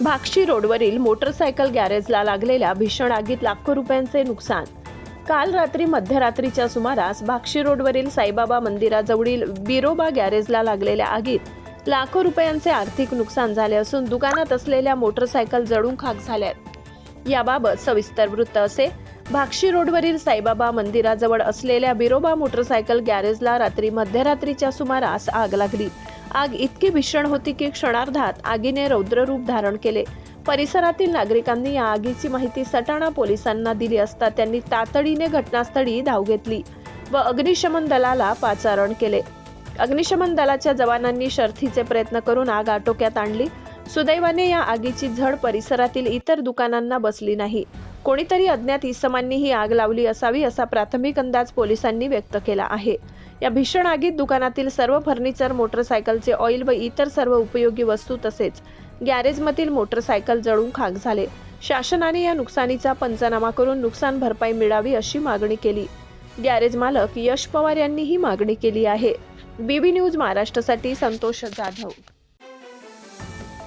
भाक्षी रोडवरील मोटरसायकल गॅरेजला लागलेल्या भीषण आगीत लाखो रुपयांचे नुकसान। काल रात्री मध्यरात्रीच्या सुमारास भाक्षी रोडवरील साईबाबा मंदिराजवळील बिरोबा गॅरेजला लागलेल्या आगीत लाखो रुपयांचे आर्थिक नुकसान झाले असून दुकानात असलेल्या मोटरसायकल जळून खाक झाल्यात। याबाबत सविस्तर वृत्त असे। भाक्षी रोडवरील साईबाबा मंदिराजवळ असलेल्या बिरोबा मोटरसायकल गॅरेजला रात्री मध्यरात्रीच्या सुमारास आग लागली। आग इतकी भीषण होती की क्षणार्धात आगीने रौद्र रूप धारण केले। परिसरातील नागरिकांनी या आगीची माहिती सटाणा पोलिसांना दिली असता त्यांनी तातडीने घटनास्थळी धाव घेतली व अग्निशमन दलाला पाचारण केले। अग्निशमन दलाच्या जवानांनी शर्थीचे प्रयत्न करून आग आटोक्यात आणली। सुदैवाने या आगीची झळ परिसरातील इतर दुकानांना बसली नाही। कोणीतरी अज्ञात इसमांनी ही आग लावली असावी असा प्राथमिक अंदाज पोलिसांनी व्यक्त केला आहे। या भीषण आगीत दुकानातील सर्व फर्निचर, मोटरसायकलचे ऑइल व इतर सर्व उपयोगी वस्तू तसेच गॅरेजमधील मोटरसायकल जळून खाक झाले। शासनाने या नुकसानीचा पंचनामा करून नुकसान भरपाई मिळावी अशी मागणी केली। गॅरेज मालक यश पवार यांनी ही मागणी केली आहे। बीबी न्यूज महाराष्ट्रासाठी संतोष जाधव।